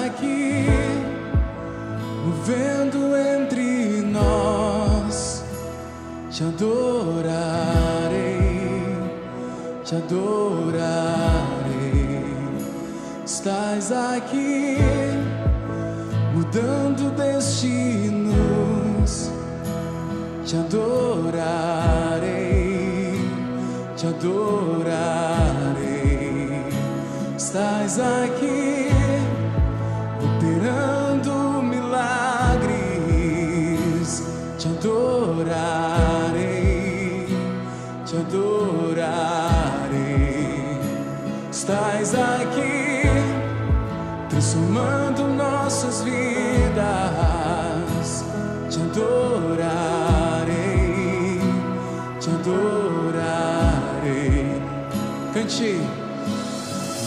aqui, movendo entre nós. Te adorarei, te adorarei. Estás aqui, mudando destinos. Te adorarei, te adorarei. Estás aqui, operando milagres. Te adorarei, te adorarei. Estás aqui, transformando nossas vidas. Te adorarei, te adorarei. Cante.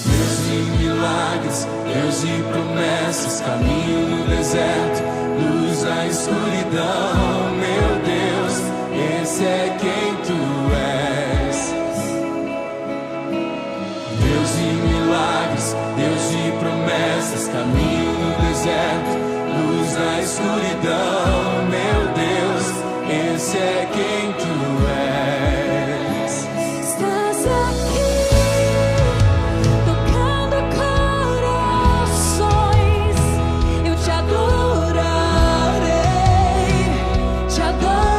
Deus de milagres, Deus de promessas, caminho no deserto, luz na escuridão. Meu Deus, esse é quem tu és. Deus de milagres, Deus de promessas, caminho no deserto, luz na escuridão. Meu Deus, esse é quem tu és. Estás aqui, tocando corações. Eu te adorarei, te adorarei.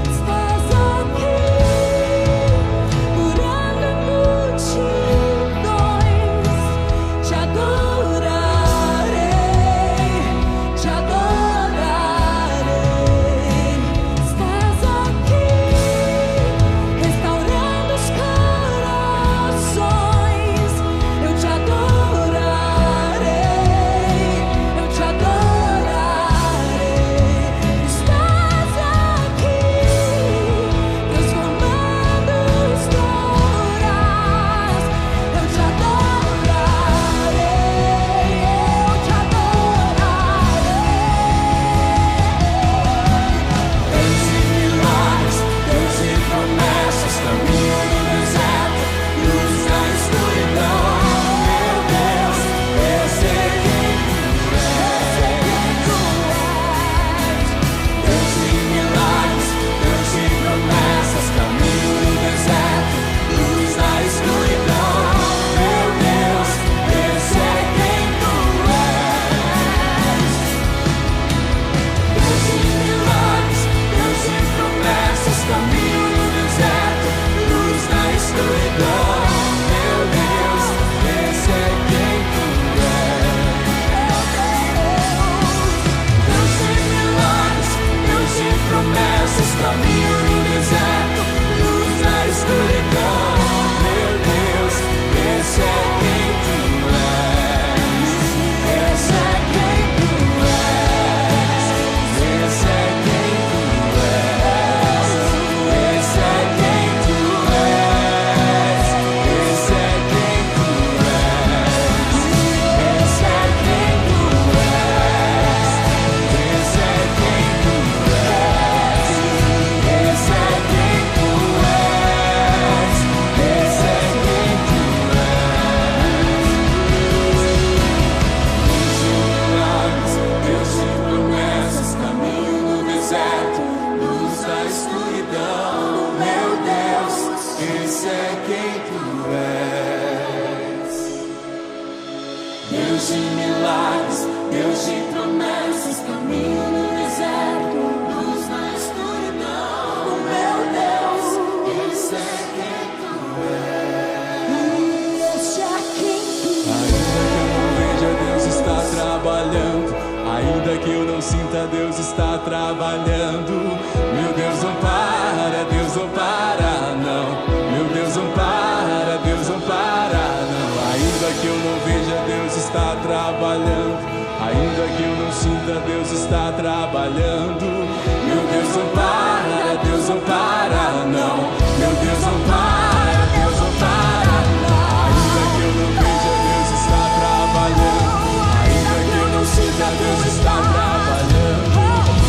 Estás aqui, curando multidões. Te adorarei, te adorarei. Estás aqui, restaurando os corações. Eu te adorarei, eu te adorarei. Estás aqui, transformando histórias. Eu te adorarei, eu te adorarei. Deus de milagres, Deus de promessas, caminho no deserto, luz na escuridão. Meu Deus, eu sei quem tu és. Deus de milagres, Deus de promessas, caminho no deserto, luz na escuridão. Meu Deus, eu sei quem tu és. Deus de milagres, Deus de promessas, caminho no deserto, luz na escuridão. Meu Deus, esse é quem tu és. Deus de milagres, Deus de promessas, caminho no deserto, luz na escuridão. Meu Deus, esse é quem tu és. Esse é quem tu és. Esse é quem tu és. Esse é quem tu és. Esse é quem tu és. Esse é quem tu és. Esse é quem tu és. Esse é quem tu és. Esse é quem tu és. Deus de promessas, caminho no deserto, luz na escuridão. Meu Deus, esse é quem tu és. Deus de milagres, Deus de promessas, caminho no deserto, luz na escuridão. Meu Deus, esse é quem tu és. Esse é quem tu Ainda que eu não veja, Deus está trabalhando. Ainda que eu não sinta, Deus está trabalhando. Meu Deus não para, Deus não para, não. Meu Deus não para, Deus não para, não. Ainda que eu não veja, Deus está trabalhando. Ainda que eu não sinta, Deus está trabalhando. Meu Deus não para, Deus não para, não. Meu Deus não para, Deus não para, não. Ainda que eu não veja, Deus está trabalhando. Ainda que eu não sinta, Deus está trabalhando.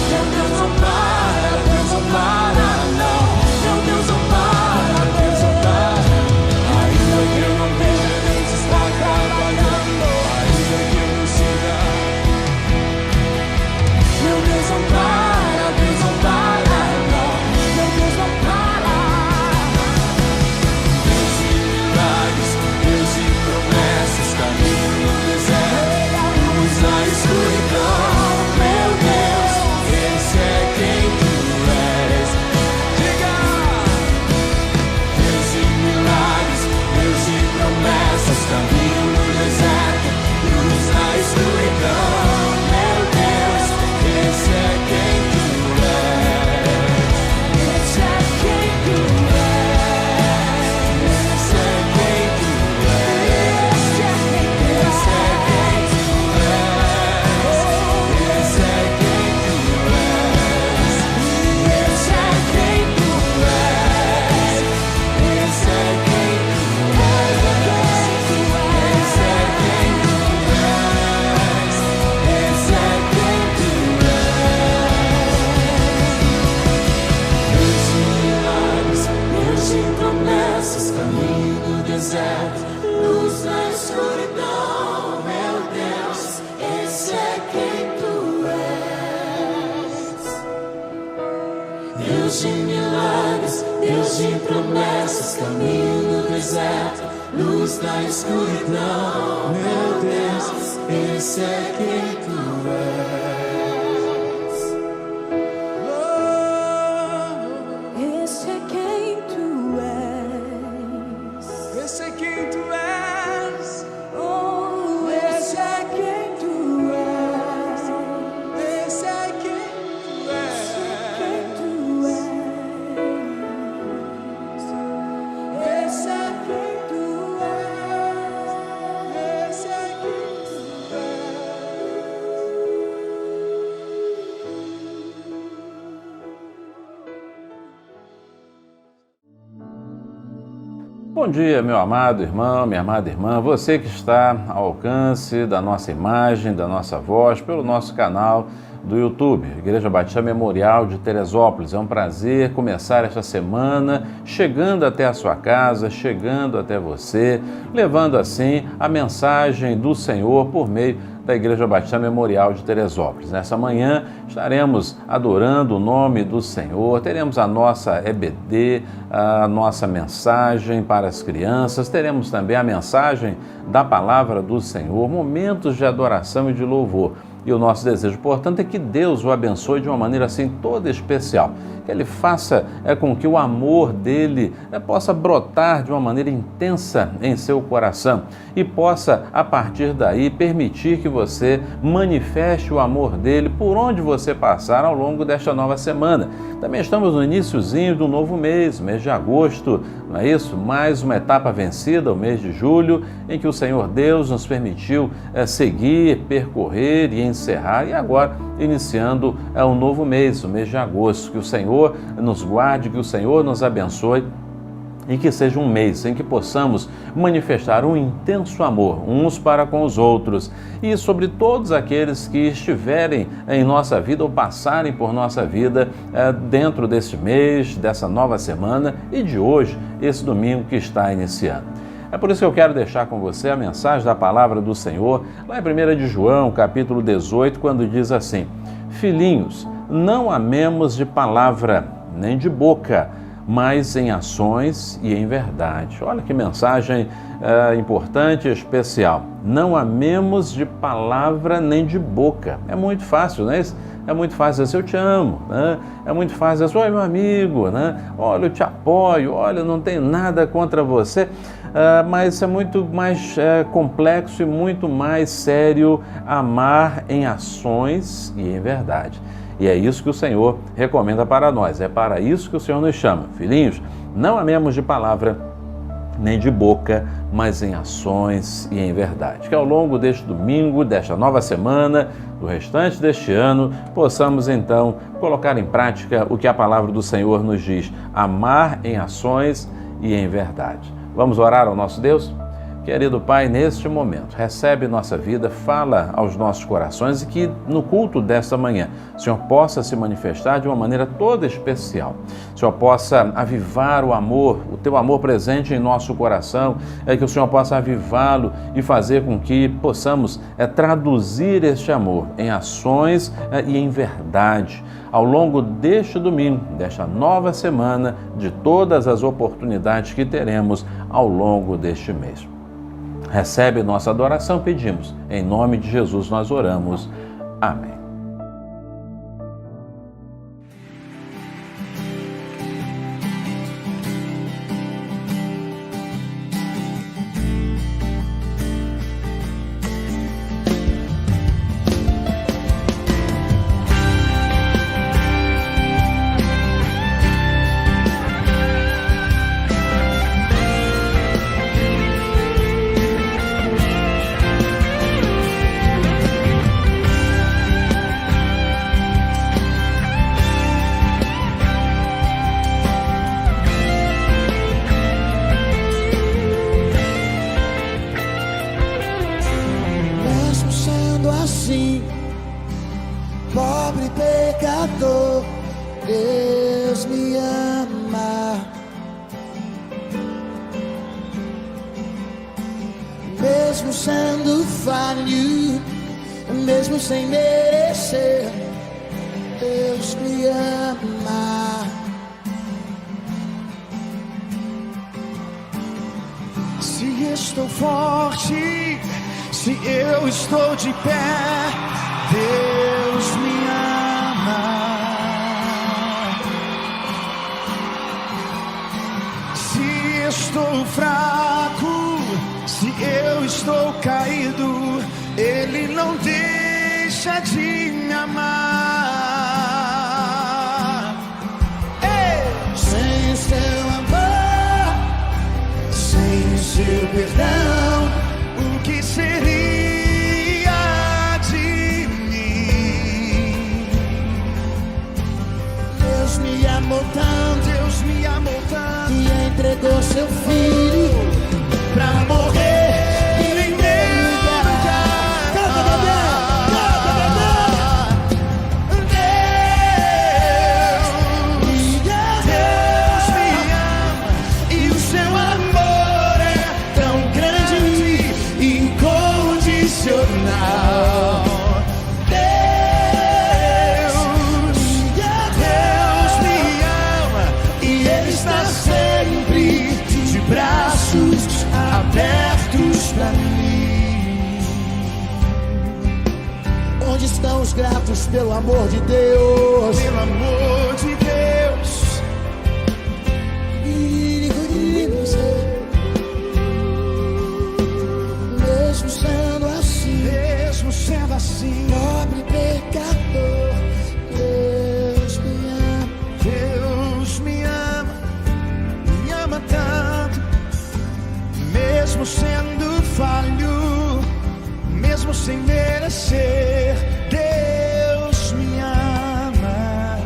Meu Deus não para, Deus não para, não. Meu Deus não para, Deus não para. Ainda que eu não veja, Deus está trabalhando. Deus de promessas, caminho no deserto, luz na escuridão. Meu Deus, esse é quem tu és. Esse é quem tu és. Esse é quem tu és. Oh, esse é quem tu és. Esse é quem tu és. Quem tu és. Esse é quem tu és. Esse é quem tu és. Bom dia, meu amado irmão, minha amada irmã, você que está ao alcance da nossa imagem, da nossa voz, pelo nosso canal do YouTube, Igreja Batista Memorial de Teresópolis. É um prazer começar esta semana chegando até a sua casa, chegando até você, levando assim a mensagem do Senhor por meio da Igreja Batista Memorial de Teresópolis. Nessa manhã estaremos adorando o nome do Senhor, teremos a nossa EBD, a nossa mensagem para as crianças, teremos também a mensagem da Palavra do Senhor, momentos de adoração e de louvor. E o nosso desejo, portanto, é que Deus o abençoe de uma maneira assim toda especial, que Ele faça com que o amor dEle possa brotar de uma maneira intensa em seu coração e possa, a partir daí, permitir que você manifeste o amor dEle por onde você passar ao longo desta nova semana. Também estamos no iniciozinho do novo mês de agosto, não é isso? Mais uma etapa vencida, o mês de julho, em que o Senhor Deus nos permitiu seguir, percorrer e encerrar, e agora iniciando um novo mês, o mês de agosto. Que o Senhor nos guarde, que o Senhor nos abençoe e que seja um mês em que possamos manifestar um intenso amor uns para com os outros e sobre todos aqueles que estiverem em nossa vida ou passarem por nossa vida dentro deste mês, dessa nova semana e de hoje, esse domingo que está iniciando. É por isso que eu quero deixar com você a mensagem da Palavra do Senhor, lá em 1 de João, capítulo 18, quando diz assim: Filhinhos, não amemos de palavra nem de boca, mas em ações e em verdade. Olha que mensagem importante e especial. Não amemos de palavra nem de boca. É muito fácil, né? É muito fácil dizer, eu te amo, né? É muito fácil dizer, oi meu amigo, né? Olha, eu te apoio, olha, eu não tenho nada contra você. Mas é muito mais complexo e muito mais sério amar em ações e em verdade. E é isso que o Senhor recomenda para nós, é para isso que o Senhor nos chama. Filhinhos, não amemos de palavra nem de boca, mas em ações e em verdade. Que ao longo deste domingo, desta nova semana, do restante deste ano, possamos então colocar em prática o que a palavra do Senhor nos diz: amar em ações e em verdade. Vamos orar ao nosso Deus? Querido Pai, neste momento, recebe nossa vida, fala aos nossos corações e que no culto desta manhã o Senhor possa se manifestar de uma maneira toda especial. O Senhor possa avivar o amor, o Teu amor presente em nosso coração, que o Senhor possa avivá-lo e fazer com que possamos traduzir este amor em ações e em verdade ao longo deste domingo, desta nova semana, de todas as oportunidades que teremos ao longo deste mês. Recebe nossa adoração, pedimos. Em nome de Jesus nós oramos. Amém. Pobre pecador, Deus me ama. Mesmo sendo falho, mesmo sem merecer, Deus me ama. estou forte, se eu estou de pé, Deus me ama. Se estou fraco, se eu estou caído, Ele não deixa de me amar. Ei! Sem o seu amor, sem o seu perdão, o que seria de mim? Deus me amou tanto, Deus me amou tanto, e entregou seu filho pra morrer em meu lugar. Canta, bebê! Canta, bebê! Deus me ama, e o seu amor é tão grande e incondicional. Deus me ama, e Ele está sempre de braços abertos pra mim. Onde estão os gratos pelo amor de Deus? Pelo amor de Deus. Mesmo sendo assim, pobre pecador, Deus me ama. Deus me ama tanto. Mesmo sendo falho, mesmo sem merecer, Deus me ama.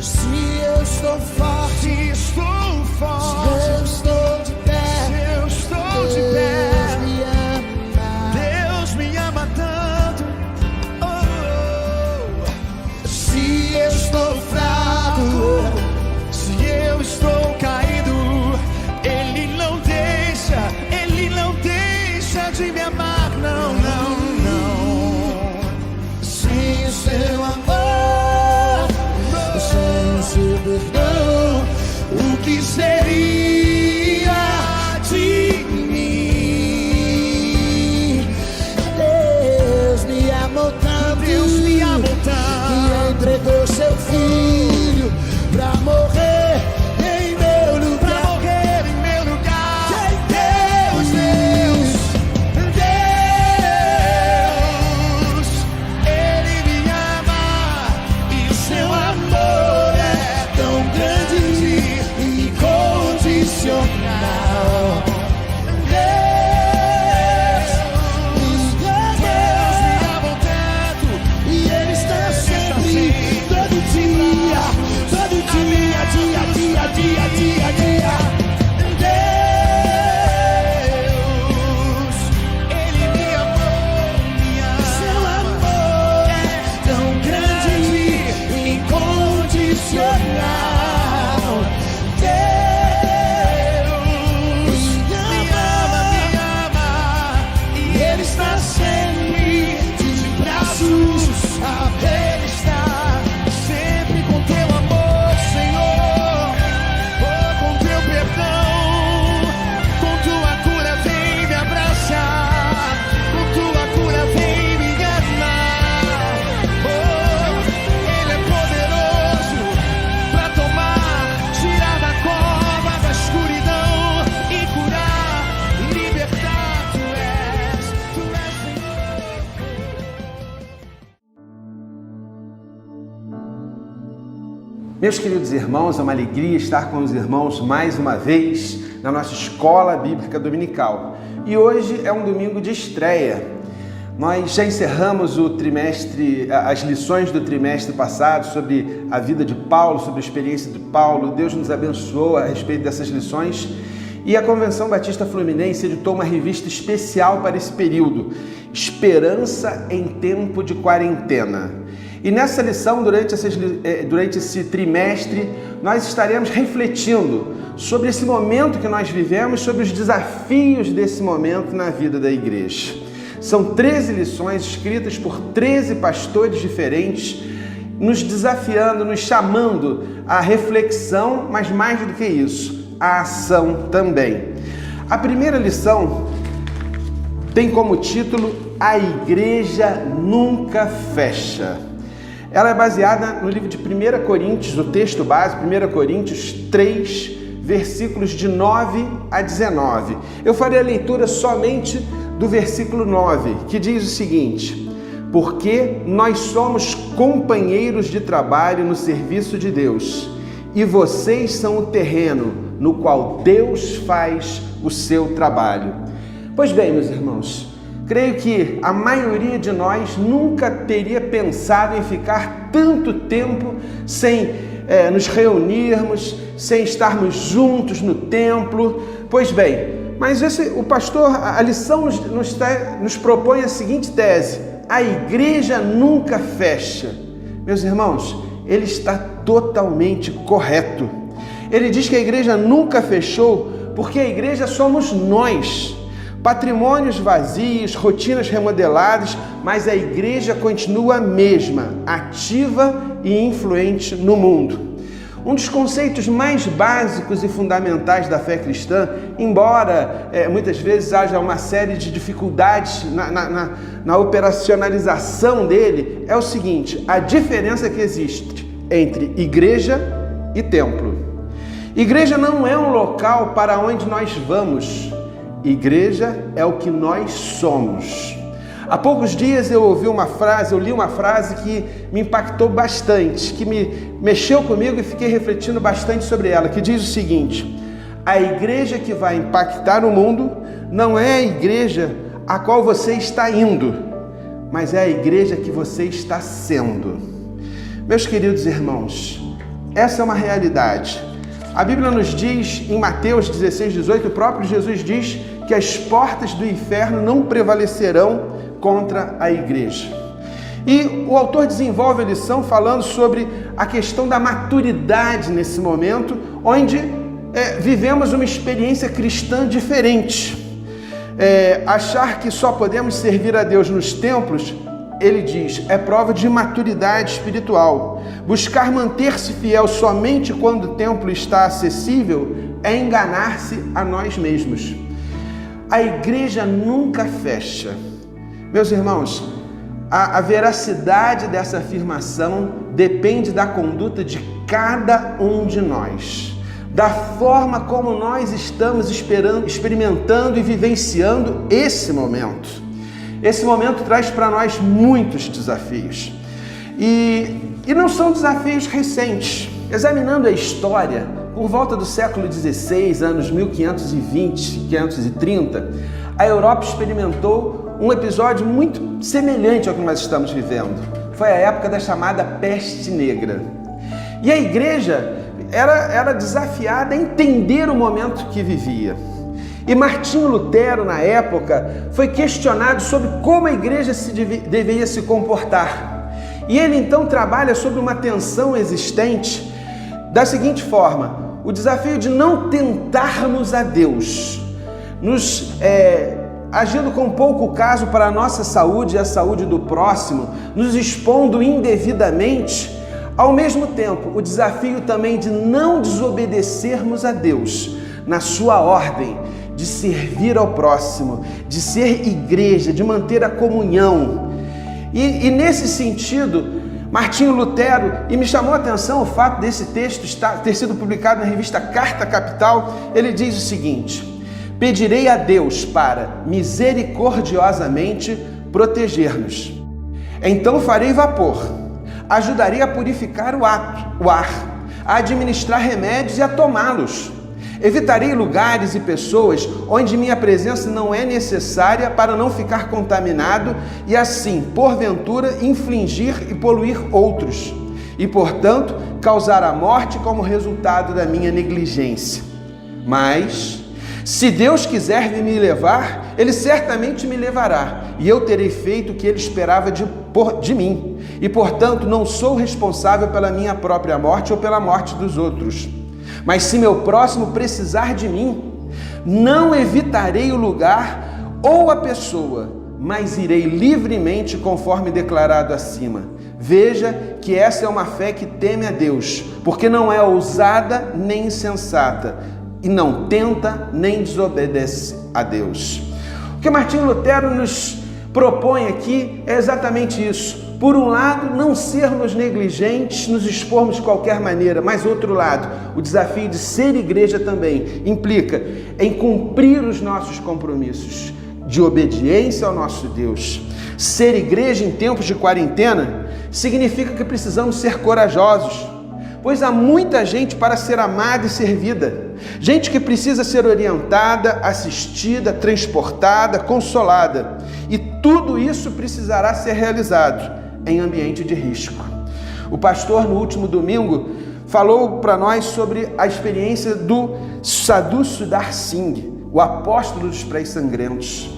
Se eu estou forte, se eu estou de pé, Deus me ama tanto. Se eu estou fraco, se eu estou caído, Ele não deixa de me amar, não, não, não. Sem o seu amor, sem o seu perdão, o que seria de mim? Deus me amou tanto, Deus me amou tanto, e entregou seu filho pra morrer em meu lugar. Pra morrer em meu lugar. Deus, Ele me ama, e o seu amor é tão grande e incondicional. Deus me amou tanto, e Ele está sempre, todo dia, dia. Deus, Ele me amou, seu amor é tão grande e incondicional. Deus me ama, e Ele está sempre de braços abertos. Ele está sempre com teu amor, Senhor, com teu perdão, com tua cura vem me abraçar, com tua cura vem me amar. Ele é poderoso pra tirar da cova da escuridão e curar, libertar. Tu és Meus queridos irmãos, é uma alegria estar com os irmãos mais uma vez na nossa Escola Bíblica Dominical. E hoje é um domingo de estreia. Nós já encerramos o trimestre, as lições do trimestre passado sobre a vida de Paulo, sobre a experiência de Paulo. Deus nos abençoou a respeito dessas lições. E a Convenção Batista Fluminense editou uma revista especial para esse período, Esperança em Tempo de Quarentena. E nessa lição, durante esse trimestre, nós estaremos refletindo sobre esse momento que nós vivemos, sobre os desafios desse momento na vida da igreja. São 13 lições escritas por 13 pastores diferentes nos desafiando, nos chamando à reflexão, mas mais do que isso, à ação também. A primeira lição tem como título A Igreja Nunca Fecha. Ela é baseada no livro de 1 Coríntios, o texto base, 1 Coríntios 3, versículos de 9 a 19. Eu farei a leitura somente do versículo 9, que diz o seguinte: porque nós somos companheiros de trabalho no serviço de Deus, e vocês são o terreno no qual Deus faz o seu trabalho. Pois bem, meus irmãos, creio que a maioria de nós nunca teria pensado em ficar tanto tempo sem nos reunirmos, sem estarmos juntos no templo. Pois bem, mas o pastor, a lição nos propõe a seguinte tese: a igreja nunca fecha. Meus irmãos, ele está totalmente correto. Ele diz que a igreja nunca fechou porque a igreja somos nós. Patrimônios vazios, rotinas remodeladas, mas a igreja continua a mesma, ativa e influente no mundo. Um dos conceitos mais básicos e fundamentais da fé cristã, embora muitas vezes haja uma série de dificuldades na operacionalização dele, é o seguinte: a diferença que existe entre igreja e templo. Igreja não é um local para onde nós vamos. Igreja é o que nós somos. Há poucos dias eu li uma frase que me impactou bastante, que me mexeu comigo e fiquei refletindo bastante sobre ela, que diz o seguinte: a igreja que vai impactar o mundo não é a igreja a qual você está indo, mas é a igreja que você está sendo. Meus queridos irmãos, essa é uma realidade. A Bíblia nos diz, em Mateus 16, 18, o próprio Jesus diz que as portas do inferno não prevalecerão contra a igreja. E o autor desenvolve a lição falando sobre a questão da maturidade nesse momento, onde vivemos uma experiência cristã diferente. Achar que só podemos servir a Deus nos templos, ele diz, é prova de maturidade espiritual. Buscar manter-se fiel somente quando o templo está acessível é enganar-se a nós mesmos. A igreja nunca fecha. Meus irmãos, a veracidade dessa afirmação depende da conduta de cada um de nós, da forma como nós estamos experimentando e vivenciando esse momento. Esse momento traz para nós muitos desafios. E não são desafios recentes. Examinando a história, por volta do século XVI, anos 1520, 1530, a Europa experimentou um episódio muito semelhante ao que nós estamos vivendo. Foi a época da chamada Peste Negra. E a igreja era desafiada a entender o momento que vivia. E Martinho Lutero, na época, foi questionado sobre como a igreja deveria se comportar. E ele então trabalha sobre uma tensão existente da seguinte forma: o desafio de não tentarmos a Deus, agindo com pouco caso para a nossa saúde e a saúde do próximo, nos expondo indevidamente. Ao mesmo tempo, o desafio também de não desobedecermos a Deus na sua ordem, de servir ao próximo, de ser igreja, de manter a comunhão. E nesse sentido, Martinho Lutero, e me chamou a atenção o fato desse texto ter sido publicado na revista Carta Capital, ele diz o seguinte: pedirei a Deus para misericordiosamente proteger-nos. Então farei vapor, ajudarei a purificar o ar, a administrar remédios e a tomá-los. Evitarei lugares e pessoas onde minha presença não é necessária para não ficar contaminado e assim, porventura, infligir e poluir outros e, portanto, causar a morte como resultado da minha negligência. Mas, se Deus quiser me levar, Ele certamente me levará e eu terei feito o que Ele esperava de mim e, portanto, não sou responsável pela minha própria morte ou pela morte dos outros. Mas se meu próximo precisar de mim, não evitarei o lugar ou a pessoa, mas irei livremente conforme declarado acima. Veja que essa é uma fé que teme a Deus, porque não é ousada nem insensata, e não tenta nem desobedece a Deus. O que Martinho Lutero nos propõe aqui é exatamente isso. Por um lado, não sermos negligentes, nos expormos de qualquer maneira, mas outro lado, o desafio de ser igreja também implica em cumprir os nossos compromissos de obediência ao nosso Deus. Ser igreja em tempos de quarentena significa que precisamos ser corajosos, pois há muita gente para ser amada e servida, gente que precisa ser orientada, assistida, transportada, consolada, e tudo isso precisará ser realizado em ambiente de risco. O pastor, no último domingo, falou para nós sobre a experiência do Sadhu Sundar Singh, o apóstolo dos pés sangrentos,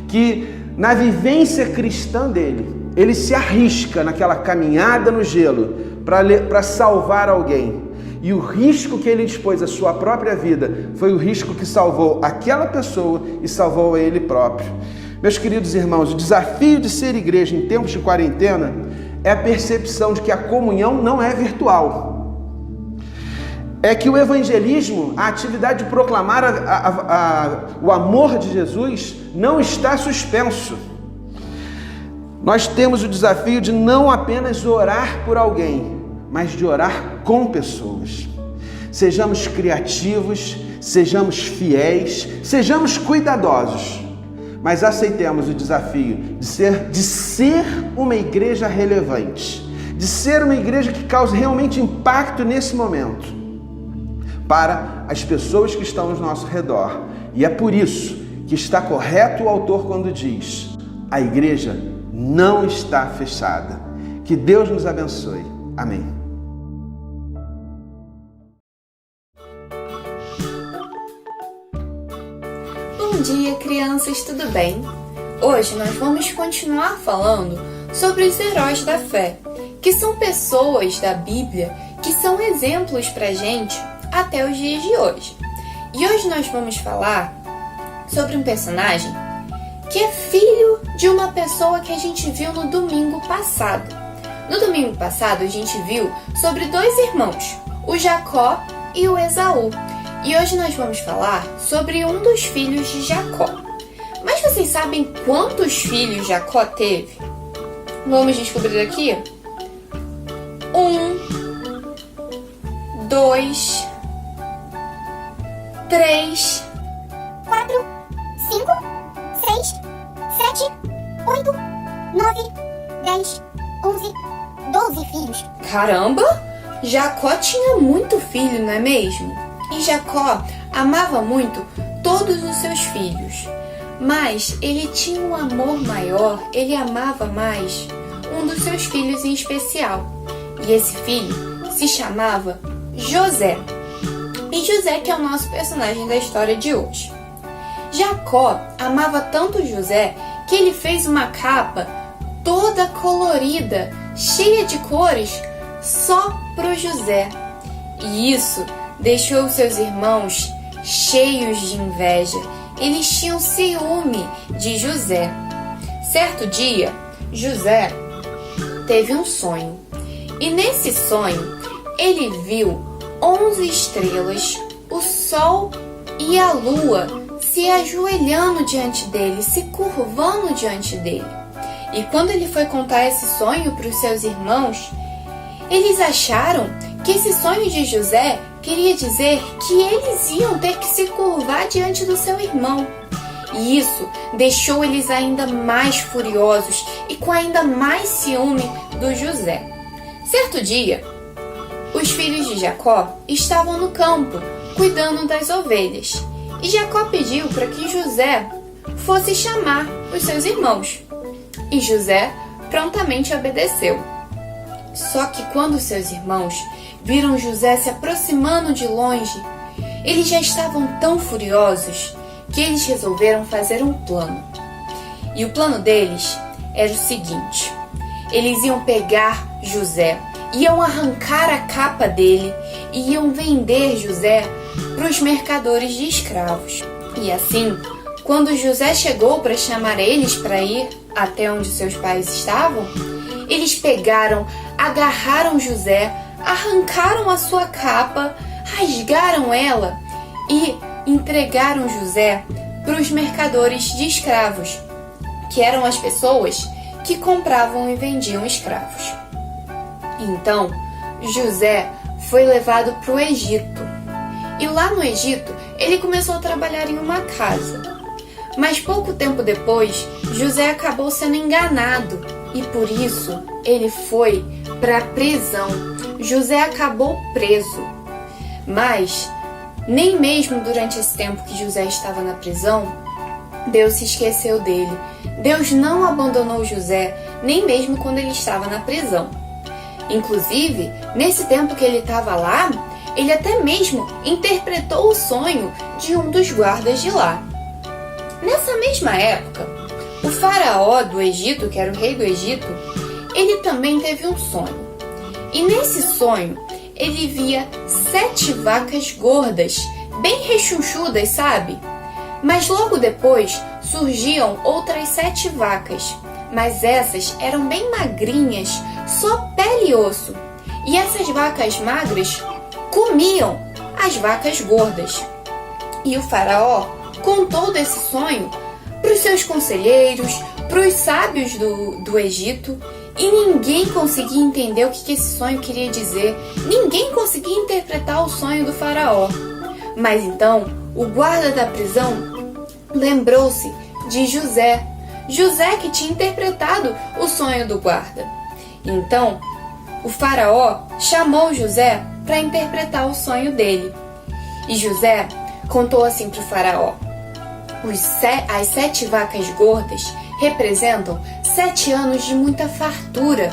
que na vivência cristã dele, ele se arrisca naquela caminhada no gelo para salvar alguém. E o risco que ele expôs à sua própria vida foi o risco que salvou aquela pessoa e salvou a ele próprio. Meus queridos irmãos, o desafio de ser igreja em tempos de quarentena é a percepção de que a comunhão não é virtual. É que o evangelismo, a atividade de proclamar o amor de Jesus, não está suspenso. Nós temos o desafio de não apenas orar por alguém, mas de orar com pessoas. Sejamos criativos, sejamos fiéis, sejamos cuidadosos, mas aceitemos o desafio de ser uma igreja relevante, de ser uma igreja que cause realmente impacto nesse momento para as pessoas que estão ao nosso redor. E é por isso que está correto o autor quando diz: a igreja não está fechada. Que Deus nos abençoe. Amém. Bom dia, crianças, tudo bem? Hoje nós vamos continuar falando sobre os heróis da fé, que são pessoas da Bíblia que são exemplos pra gente até os dias de hoje. E hoje nós vamos falar sobre um personagem que é filho de uma pessoa que a gente viu no domingo passado. No domingo passado a gente viu sobre dois irmãos, o Jacó e o Esaú. E hoje nós vamos falar sobre um dos filhos de Jacó. Mas vocês sabem quantos filhos Jacó teve? Vamos descobrir aqui. 1, 2, 3, 4, 5, 6, 7, 8, 9, 10, 11, 12 filhos. Caramba! Jacó tinha muito filho, não é mesmo? E Jacó amava muito todos os seus filhos, mas ele tinha um amor maior, ele amava mais um dos seus filhos em especial. E esse filho se chamava José. E José que é o nosso personagem da história de hoje. Jacó amava tanto José que ele fez uma capa toda colorida, cheia de cores, só pro José. E isso deixou seus irmãos cheios de inveja. Eles tinham ciúme de José. Certo dia, José teve um sonho. E nesse sonho, ele viu 11 estrelas, o sol e a lua se ajoelhando diante dele, se curvando diante dele. E quando ele foi contar esse sonho para os seus irmãos, eles acharam que esse sonho de José queria dizer que eles iam ter que se curvar diante do seu irmão. E isso deixou eles ainda mais furiosos e com ainda mais ciúme do José. Certo dia, os filhos de Jacó estavam no campo, cuidando das ovelhas. E Jacó pediu para que José fosse chamar os seus irmãos. E José prontamente obedeceu. Só que quando seus irmãos viram José se aproximando de longe, eles já estavam tão furiosos que eles resolveram fazer um plano. E o plano deles era o seguinte: eles iam pegar José, iam arrancar a capa dele e iam vender José para os mercadores de escravos. E assim, quando José chegou para chamar eles para ir até onde seus pais estavam, Eles pegaram, agarraram José, arrancaram a sua capa, rasgaram ela e entregaram José para os mercadores de escravos, que eram as pessoas que compravam e vendiam escravos. Então, José foi levado para o Egito. E lá no Egito, ele começou a trabalhar em uma casa. Mas pouco tempo depois, José acabou sendo enganado e por isso ele foi para a prisão. José acabou preso. Mas nem mesmo durante esse tempo que José estava na prisão, Deus se esqueceu dele. Deus não abandonou José, nem mesmo quando ele estava na prisão. Inclusive, nesse tempo que ele estava lá, ele até mesmo interpretou o sonho de um dos guardas de lá. Nessa mesma época, o faraó do Egito, que era o rei do Egito, ele também teve um sonho. E nesse sonho, ele via 7 vacas gordas, bem rechonchudas, sabe? Mas logo depois surgiam outras 7 vacas, mas essas eram bem magrinhas, só pele e osso. E essas vacas magras comiam as vacas gordas. E o faraó contou desse sonho para os seus conselheiros, para os sábios do Egito, e ninguém conseguia entender o que esse sonho queria dizer. Ninguém conseguia interpretar o sonho do faraó. Mas então, o guarda da prisão lembrou-se de José. José que tinha interpretado o sonho do guarda. Então, o faraó chamou José para interpretar o sonho dele. E José contou assim para o faraó: as 7 vacas gordas representam 7 anos de muita fartura.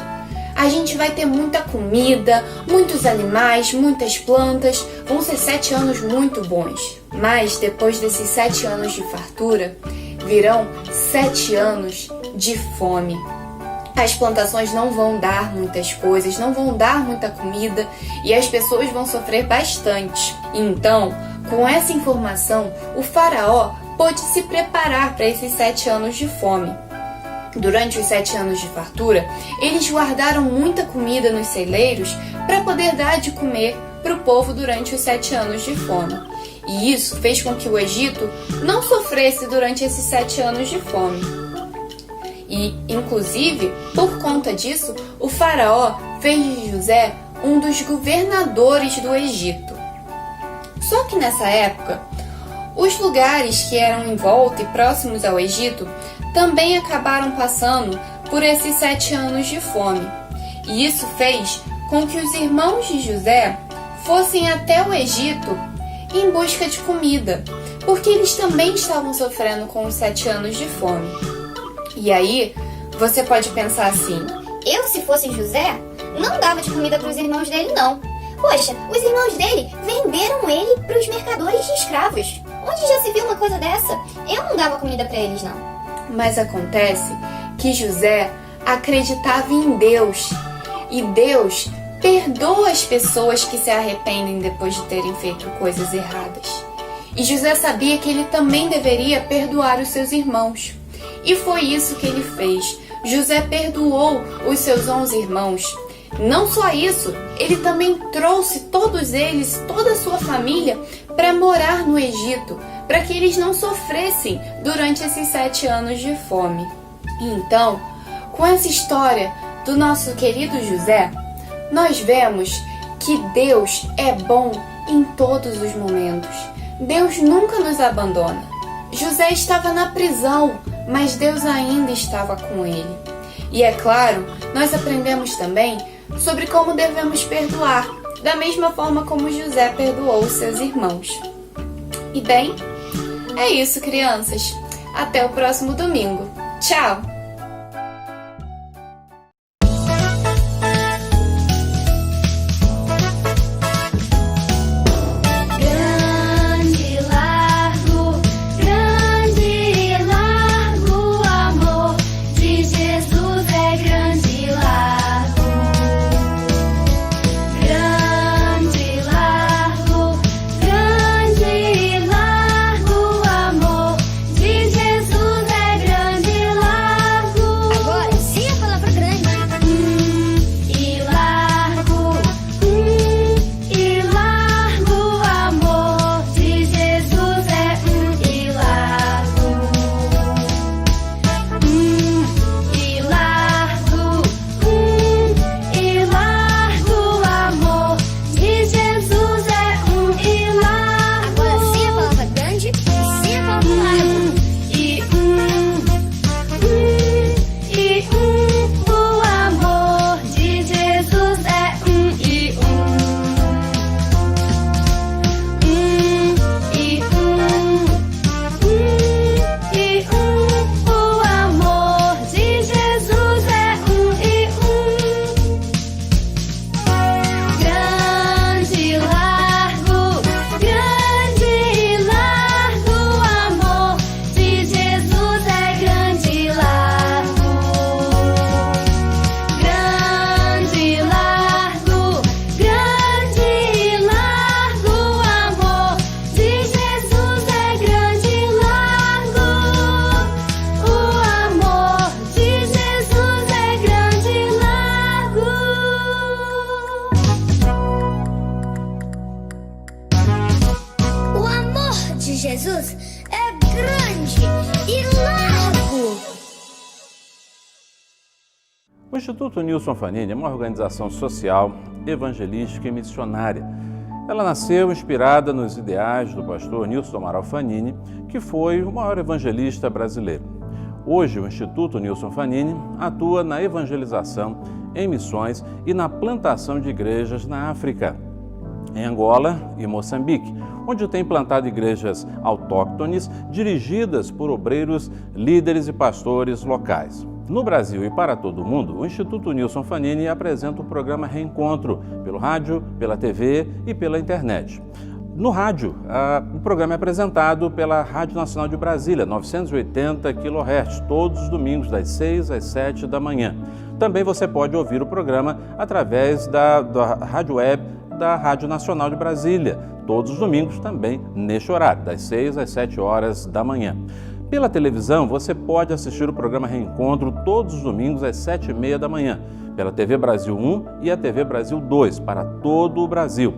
A gente vai ter muita comida, muitos animais, muitas plantas. Vão ser 7 anos muito bons. Mas depois desses 7 anos de fartura, virão 7 anos de fome. As plantações não vão dar muitas coisas, não vão dar muita comida e as pessoas vão sofrer bastante. Então, com essa informação, o faraó pôde se preparar para esses 7 anos de fome. Durante os 7 anos de fartura, eles guardaram muita comida nos celeiros para poder dar de comer para o povo durante os 7 anos de fome. E isso fez com que o Egito não sofresse durante esses 7 anos de fome. E, inclusive, por conta disso, o faraó fez de José um dos governadores do Egito. Só que nessa época, os lugares que eram em volta e próximos ao Egito também acabaram passando por esses 7 anos de fome. E isso fez com que os irmãos de José fossem até o Egito em busca de comida, porque eles também estavam sofrendo com os 7 anos de fome. E aí, você pode pensar assim: Eu, se fosse José, não dava de comida para os irmãos dele, não. Poxa, os irmãos dele venderam ele para os mercadores de escravos. Onde já se viu uma coisa dessa? Eu não dava comida para eles, não. Mas acontece que José acreditava em Deus. E Deus perdoa as pessoas que se arrependem depois de terem feito coisas erradas. E José sabia que ele também deveria perdoar os seus irmãos. E foi isso que ele fez. José perdoou os seus 11 irmãos. Não só isso, ele também trouxe todos eles, toda a sua família, para morar no Egito, para que eles não sofressem durante esses 7 anos de fome. Então, com essa história do nosso querido José, nós vemos que Deus é bom em todos os momentos. Deus nunca nos abandona. José estava na prisão, mas Deus ainda estava com ele. E é claro, nós aprendemos também sobre como devemos perdoar, da mesma forma como José perdoou os seus irmãos. E bem, é isso, crianças. Até o próximo domingo. Tchau! Grande, largo, O Instituto Nilson Fanini é uma organização social, evangelística e missionária. Ela nasceu inspirada nos ideais do pastor Nilson Amaral Fanini, que foi o maior evangelista brasileiro. Hoje, o Instituto Nilson Fanini atua na evangelização, em missões e na plantação de igrejas na África, em Angola e Moçambique, onde tem plantado igrejas autóctones dirigidas por obreiros, líderes e pastores locais. No Brasil e para todo o mundo, o Instituto Nilson Fanini apresenta o programa Reencontro, pelo rádio, pela TV e pela internet. No rádio, o programa é apresentado pela Rádio Nacional de Brasília, 980 kHz, todos os domingos, das 6 às 7 da manhã. Também você pode ouvir o programa através da rádio web da Rádio Nacional de Brasília, todos os domingos também neste horário, das 6 às 7 horas da manhã. Pela televisão, você pode assistir o programa Reencontro todos os domingos às 7h30 da manhã, pela TV Brasil 1 e a TV Brasil 2, para todo o Brasil,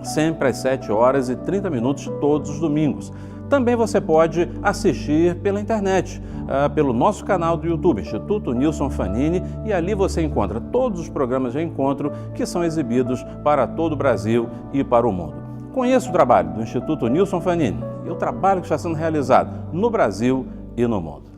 sempre às 7h30 todos os domingos. Também você pode assistir pela internet, pelo nosso canal do YouTube, Instituto Nilson Fanini, e ali você encontra todos os programas de encontro que são exibidos para todo o Brasil e para o mundo. Conheça o trabalho do Instituto Nilson Fanini e o trabalho que está sendo realizado no Brasil e no mundo.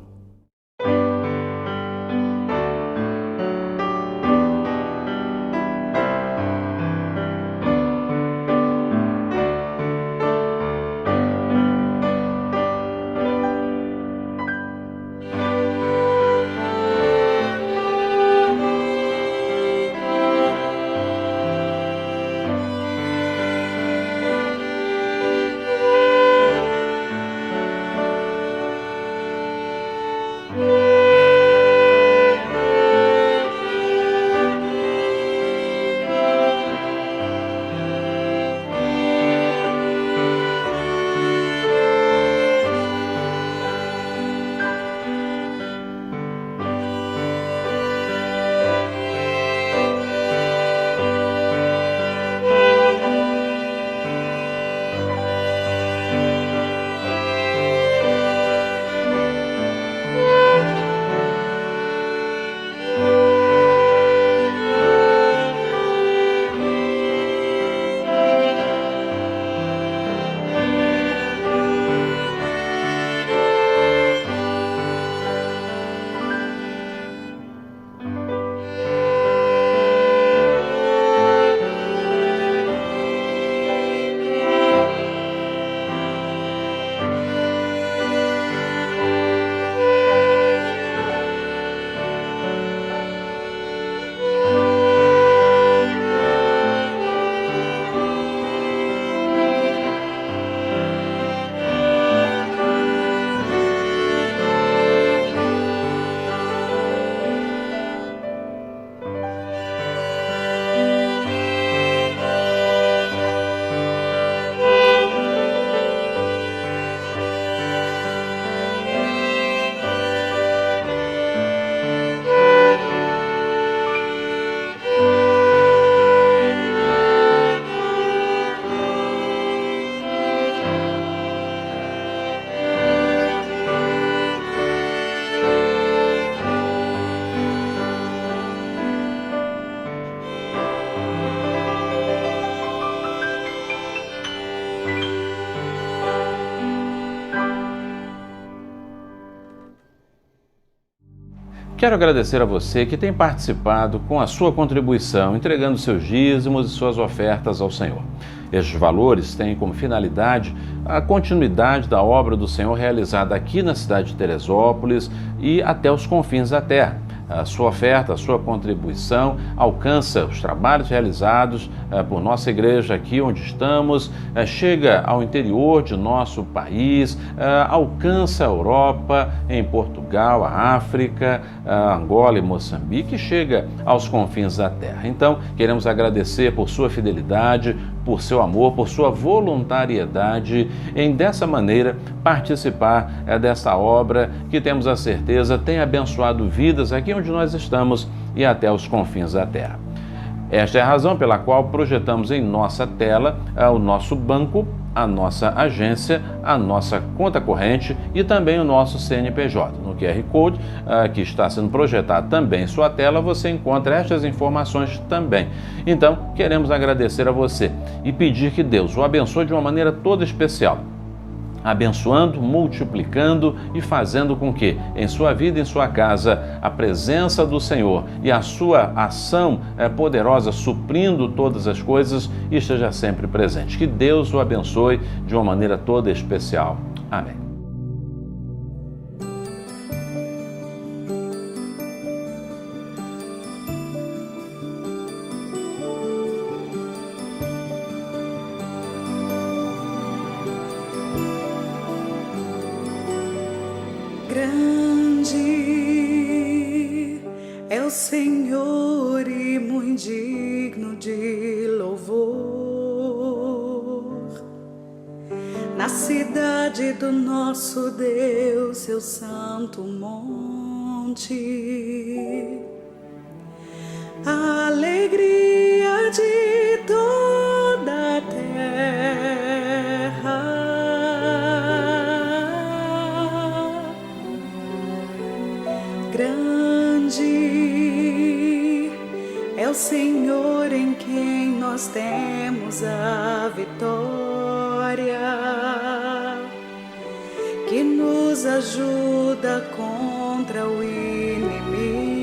Quero agradecer a você que tem participado com a sua contribuição, entregando seus dízimos e suas ofertas ao Senhor. Estes valores têm como finalidade a continuidade da obra do Senhor realizada aqui na cidade de Teresópolis e até os confins da terra. A sua oferta, a sua contribuição alcança os trabalhos realizados por nossa igreja aqui onde estamos, chega ao interior de nosso país, alcança a Europa, em Portugal, a África, a Angola e Moçambique, e chega aos confins da terra. Então, queremos agradecer por sua fidelidade, por seu amor, por sua voluntariedade em dessa maneira participar dessa obra que temos a certeza tem abençoado vidas aqui onde nós estamos e até os confins da terra. Esta é a razão pela qual projetamos em nossa tela o nosso banco a nossa agência, a nossa conta corrente e também o nosso CNPJ. No QR Code, que está sendo projetado também em sua tela, você encontra estas informações também. Então, queremos agradecer a você e pedir que Deus o abençoe de uma maneira toda especial, abençoando, multiplicando e fazendo com que em sua vida e em sua casa a presença do Senhor e a sua ação poderosa suprindo todas as coisas esteja sempre presente. Que Deus o abençoe de uma maneira toda especial. Amém. Grande é o Senhor e muito digno de louvor. Na cidade do nosso Deus, seu santo monte, a alegria de toda a terra. Grande é o Senhor em quem nós temos a vitória, que nos ajuda contra o inimigo.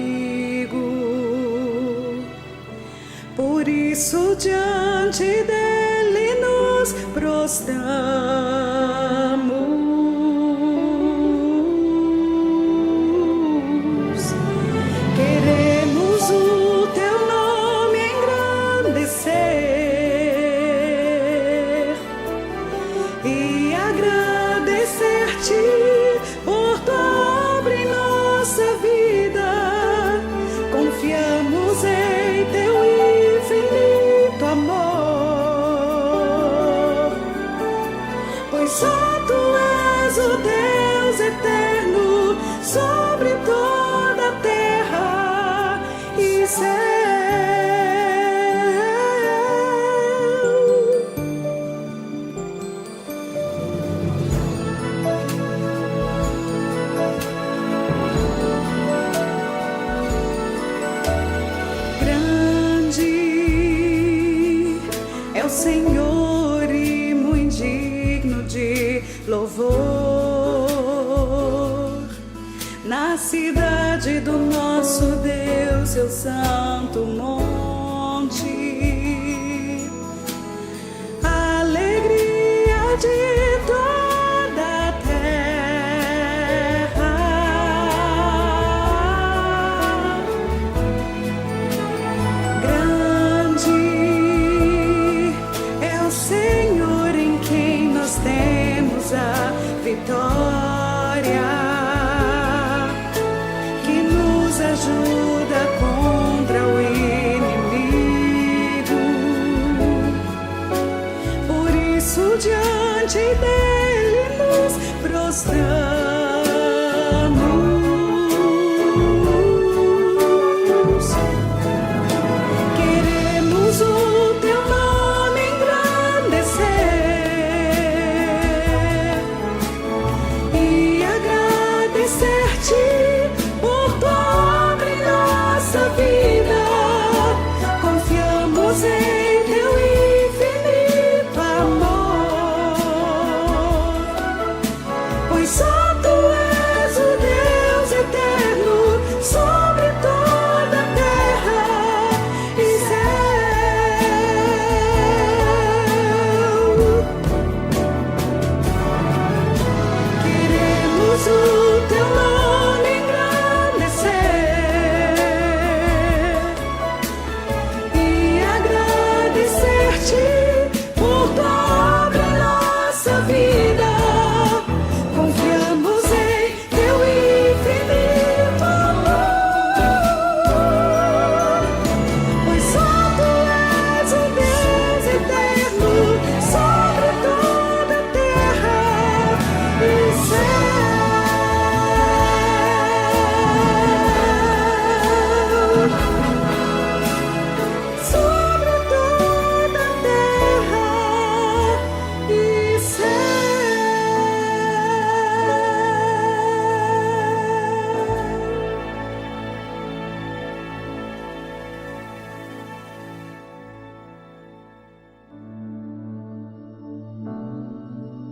Por isso diante dele nos prostramos. Queremos o teu nome engrandecer e agradecer-te por tua obra em nossa vida. Confiamos em teu infinito amor, pois só tu és o Deus eterno sobre toda a terra e céu. Grande é o Senhor e muito digno de louvor. Na cidade do nosso Deus, seu santo monte, a alegria de toda a terra. Grande é o Senhor em quem nós temos a vitória, ajuda contra o inimigo.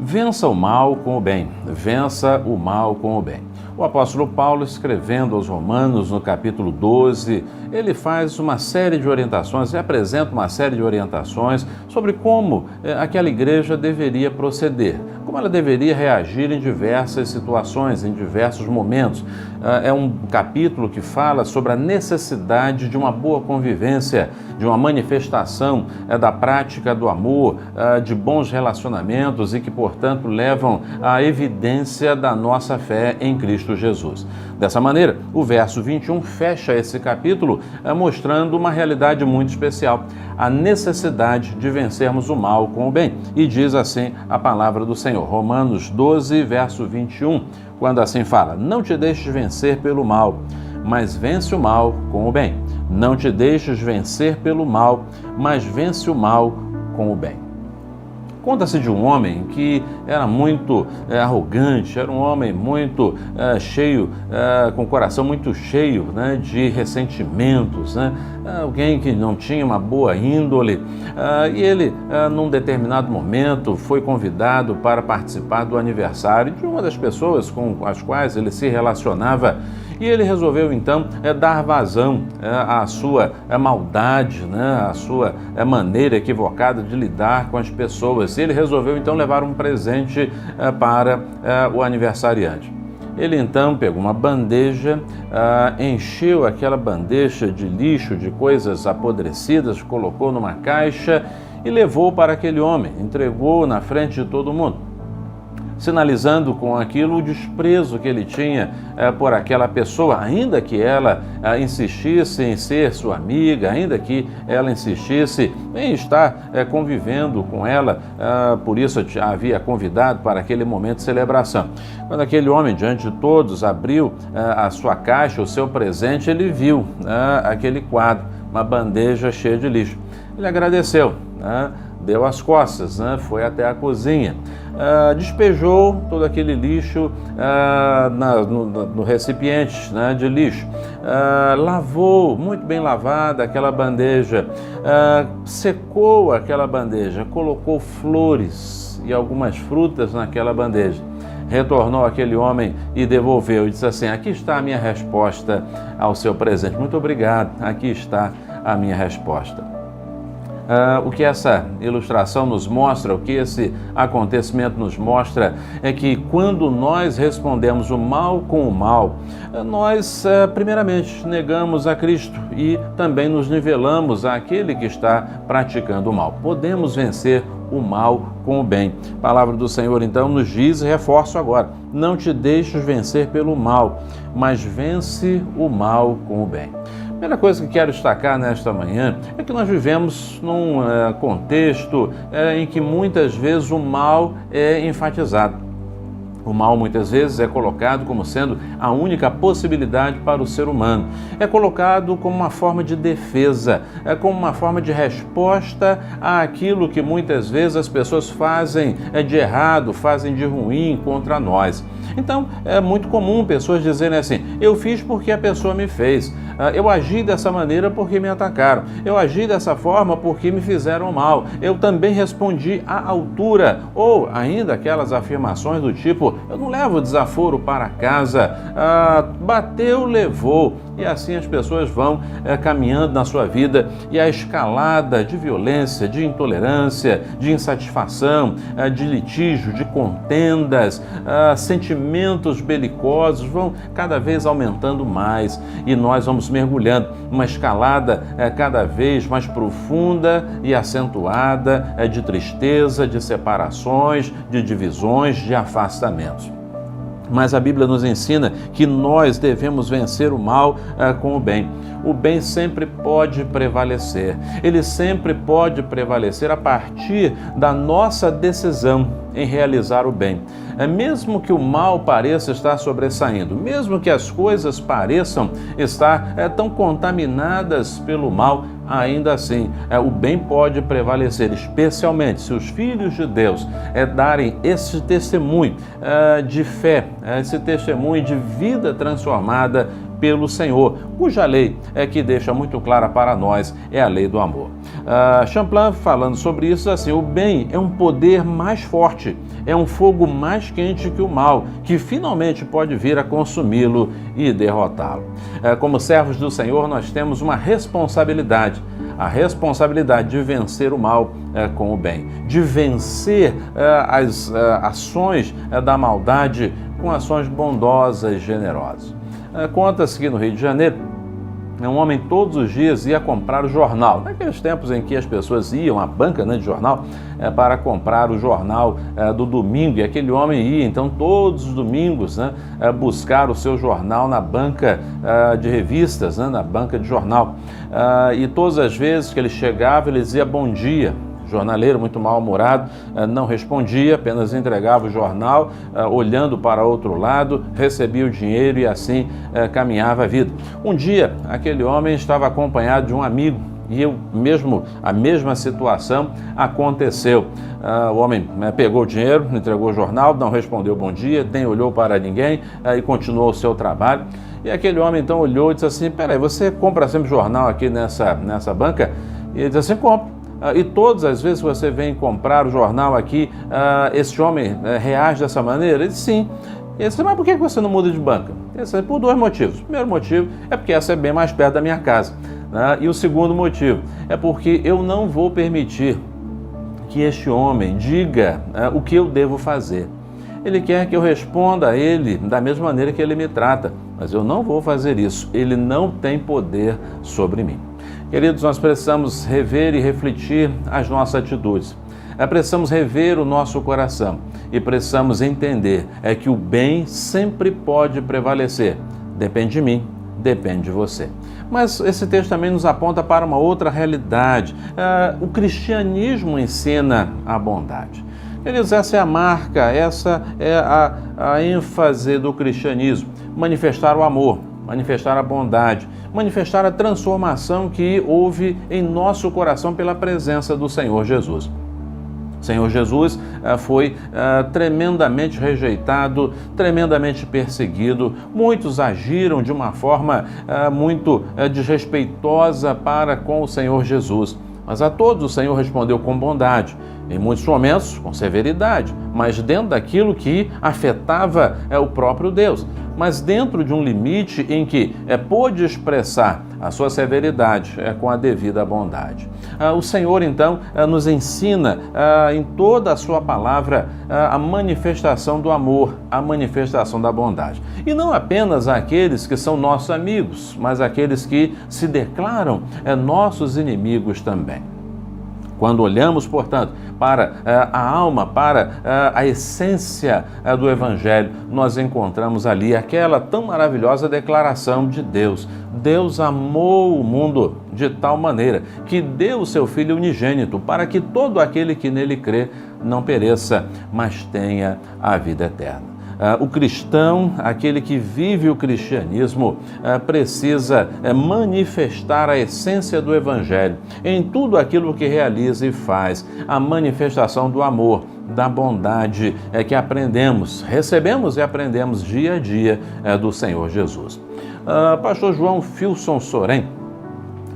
Vença o mal com o bem, vença o mal com o bem. O apóstolo Paulo, escrevendo aos Romanos, no capítulo 12, ele faz uma série de orientações, ele apresenta uma série de orientações sobre como aquela igreja deveria proceder, como ela deveria reagir em diversas situações, em diversos momentos. É um capítulo que fala sobre a necessidade de uma boa convivência, de uma manifestação da prática do amor, de bons relacionamentos e que, portanto, levam à evidência da nossa fé em Cristo Jesus. Dessa maneira, o verso 21 fecha esse capítulo mostrando uma realidade muito especial, a necessidade de vencermos o mal com o bem. E diz assim a palavra do Senhor, Romanos 12, verso 21, quando assim fala: não te deixes vencer pelo mal, mas vence o mal com o bem. Não te deixes vencer pelo mal, mas vence o mal com o bem. Conta-se de um homem que era muito arrogante, era um homem muito cheio, com o coração muito cheio, né, de ressentimentos, né? Alguém que não tinha uma boa índole, e ele, num determinado momento, foi convidado para participar do aniversário de uma das pessoas com as quais ele se relacionava. E ele resolveu, então, dar vazão à sua maldade, né, à sua maneira equivocada de lidar com as pessoas. E ele resolveu, então, levar um presente para o aniversariante. Ele, então, pegou uma bandeja, encheu aquela bandeja de lixo, de coisas apodrecidas, colocou numa caixa e levou para aquele homem, entregou na frente de todo mundo, sinalizando com aquilo o desprezo que ele tinha por aquela pessoa, ainda que ela insistisse em ser sua amiga, ainda que ela insistisse em estar convivendo com ela, por isso a havia convidado para aquele momento de celebração. Quando aquele homem, diante de todos, abriu a sua caixa, o seu presente, ele viu aquele quadro, uma bandeja cheia de lixo. Ele agradeceu, deu as costas, foi até a cozinha, despejou todo aquele lixo no recipiente de lixo, lavou, muito bem lavada aquela bandeja, secou aquela bandeja, colocou flores e algumas frutas naquela bandeja. Retornou aquele homem e devolveu, e disse assim: aqui está a minha resposta ao seu presente. Muito obrigado, aqui está a minha resposta. O que essa ilustração nos mostra, o que esse acontecimento nos mostra, é que quando nós respondemos o mal com o mal, nós primeiramente negamos a Cristo e também nos nivelamos àquele que está praticando o mal. Podemos vencer o mal com o bem. A palavra do Senhor, então, nos diz, e reforço agora: não te deixes vencer pelo mal, mas vence o mal com o bem. A primeira coisa que quero destacar nesta manhã é que nós vivemos num contexto em que muitas vezes o mal é enfatizado. O mal muitas vezes é colocado como sendo a única possibilidade para o ser humano. É colocado como uma forma de defesa, como uma forma de resposta àquilo que muitas vezes as pessoas fazem de errado, fazem de ruim contra nós. Então, é muito comum pessoas dizerem assim: eu fiz porque a pessoa me fez, eu agi dessa maneira porque me atacaram, eu agi dessa forma porque me fizeram mal, eu também respondi à altura, ou ainda aquelas afirmações do tipo: eu não levo desaforo para casa, bateu, levou. E assim as pessoas vão caminhando na sua vida, e a escalada de violência, de intolerância, de insatisfação, de litígio, de contendas, sentimentos belicosos vão cada vez aumentando mais, e nós vamos mergulhando numa escalada cada vez mais profunda e acentuada de tristeza, de separações, de divisões, de afastamentos. Mas a Bíblia nos ensina que nós devemos vencer o mal com o bem. O bem sempre pode prevalecer. Ele sempre pode prevalecer a partir da nossa decisão em realizar o bem. Mesmo que o mal pareça estar sobressaindo, mesmo que as coisas pareçam estar tão contaminadas pelo mal, ainda assim, o bem pode prevalecer, especialmente se os filhos de Deus darem esse testemunho de fé, esse testemunho de vida transformada pelo Senhor, cuja lei que deixa muito clara para nós é a lei do amor. Champlain, falando sobre isso, assim, o bem é um poder mais forte, é um fogo mais quente que o mal, que finalmente pode vir a consumi-lo e derrotá-lo. Como servos do Senhor, nós temos uma responsabilidade, a responsabilidade de vencer o mal com o bem, de vencer as ações da maldade com ações bondosas e generosas. Conta-se que no Rio de Janeiro, um homem todos os dias ia comprar o jornal, naqueles tempos em que as pessoas iam à banca de jornal para comprar o jornal do domingo, e aquele homem ia então todos os domingos buscar o seu jornal na banca de revistas, na banca de jornal, e todas as vezes que ele chegava ele dizia bom dia. O jornaleiro, muito mal-humorado, não respondia, apenas entregava o jornal, olhando para outro lado, recebia o dinheiro e assim caminhava a vida. Um dia, aquele homem estava acompanhado de um amigo e a mesma situação aconteceu. O homem pegou o dinheiro, entregou o jornal, não respondeu bom dia, nem olhou para ninguém e continuou o seu trabalho. E aquele homem então olhou e disse assim, peraí, você compra sempre jornal aqui nessa banca? E ele disse assim, compro. E todas as vezes que você vem comprar o jornal aqui, esse homem reage dessa maneira? Ele disse sim. Ele disse, mas por que você não muda de banca? Ele disse, por dois motivos. O primeiro motivo é porque essa é bem mais perto da minha casa. E o segundo motivo é porque eu não vou permitir que este homem diga o que eu devo fazer. Ele quer que eu responda a ele da mesma maneira que ele me trata, mas eu não vou fazer isso. Ele não tem poder sobre mim. Queridos, nós precisamos rever e refletir as nossas atitudes. Precisamos rever o nosso coração e precisamos entender que o bem sempre pode prevalecer. Depende de mim, depende de você. Mas esse texto também nos aponta para uma outra realidade. O cristianismo ensina a bondade. Queridos, essa é a marca, essa é a ênfase do cristianismo. Manifestar o amor, manifestar a bondade, manifestar a transformação que houve em nosso coração pela presença do Senhor Jesus. O Senhor Jesus foi tremendamente rejeitado, tremendamente perseguido. Muitos agiram de uma forma muito desrespeitosa para com o Senhor Jesus. Mas a todos o Senhor respondeu com bondade, em muitos momentos com severidade, mas dentro daquilo que afetava o próprio Deus, mas dentro de um limite em que pôde expressar a sua severidade com a devida bondade. O Senhor, então, nos ensina em toda a sua palavra a manifestação do amor, a manifestação da bondade. E não apenas àqueles que são nossos amigos, mas àqueles que se declaram nossos inimigos também. Quando olhamos, portanto, para a alma, para a essência do Evangelho, nós encontramos ali aquela tão maravilhosa declaração de Deus. Deus amou o mundo de tal maneira que deu o seu Filho unigênito para que todo aquele que nele crê não pereça, mas tenha a vida eterna. O cristão, aquele que vive o cristianismo, precisa manifestar a essência do Evangelho em tudo aquilo que realiza e faz, a manifestação do amor, da bondade que aprendemos, recebemos e aprendemos dia a dia do Senhor Jesus. Pastor João Filson Sorém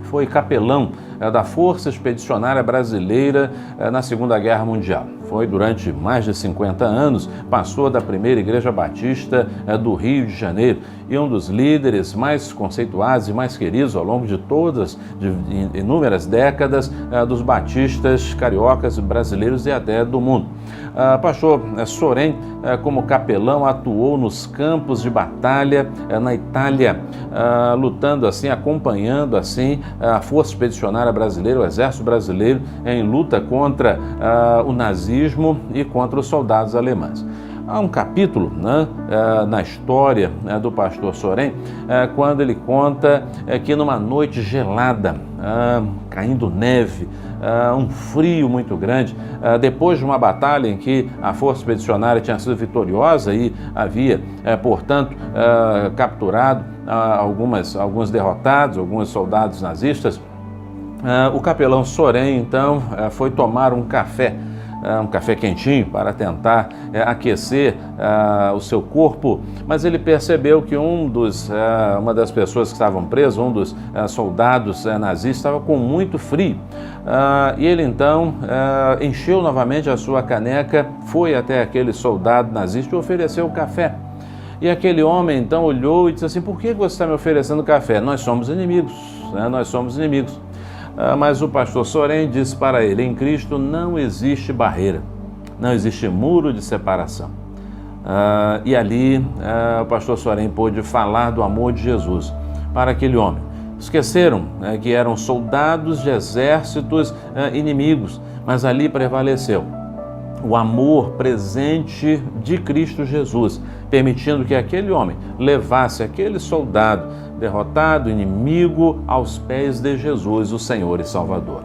foi capelão da Força Expedicionária Brasileira na Segunda Guerra Mundial. Foi durante mais de 50 anos, pastor da primeira Igreja Batista do Rio de Janeiro e um dos líderes mais conceituados e mais queridos ao longo de inúmeras décadas dos batistas cariocas, brasileiros e até do mundo. Pastor Sorém, como capelão, atuou nos campos de batalha na Itália, lutando assim, acompanhando assim a Força Expedicionária Brasileira, o Exército Brasileiro, em luta contra o nazismo e contra os soldados alemães. Há um capítulo na história do pastor Sorém, quando ele conta que numa noite gelada, caindo neve, um frio muito grande, depois de uma batalha em que a Força Expedicionária tinha sido vitoriosa e havia, portanto, capturado alguns derrotados, alguns soldados nazistas, o capelão Sorém, então, foi tomar um café um café quentinho para tentar aquecer o seu corpo, mas ele percebeu que uma das pessoas que estavam presas, um dos soldados nazistas, estava com muito frio. E ele então encheu novamente a sua caneca, foi até aquele soldado nazista e ofereceu o café. E aquele homem então olhou e disse assim: por que você está me oferecendo café? Nós somos inimigos, né? Nós somos inimigos. Mas o pastor Soren disse para ele: em Cristo não existe barreira, não existe muro de separação. E ali o pastor Soren pôde falar do amor de Jesus para aquele homem. Esqueceram que eram soldados de exércitos inimigos, mas ali prevaleceu o amor presente de Cristo Jesus, permitindo que aquele homem levasse aquele soldado derrotado, inimigo, aos pés de Jesus, o Senhor e Salvador.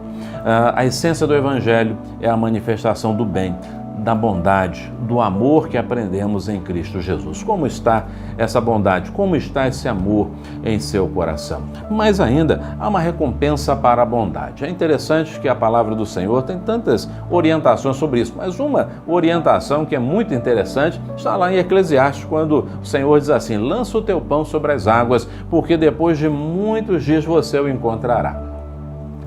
A essência do Evangelho é a manifestação do bem, da bondade, do amor que aprendemos em Cristo Jesus. Como está essa bondade? Como está esse amor em seu coração? Mas ainda há uma recompensa para a bondade. É interessante que a palavra do Senhor tem tantas orientações sobre isso, mas uma orientação que é muito interessante está lá em Eclesiastes, quando o Senhor diz assim: lança o teu pão sobre as águas, porque depois de muitos dias você o encontrará.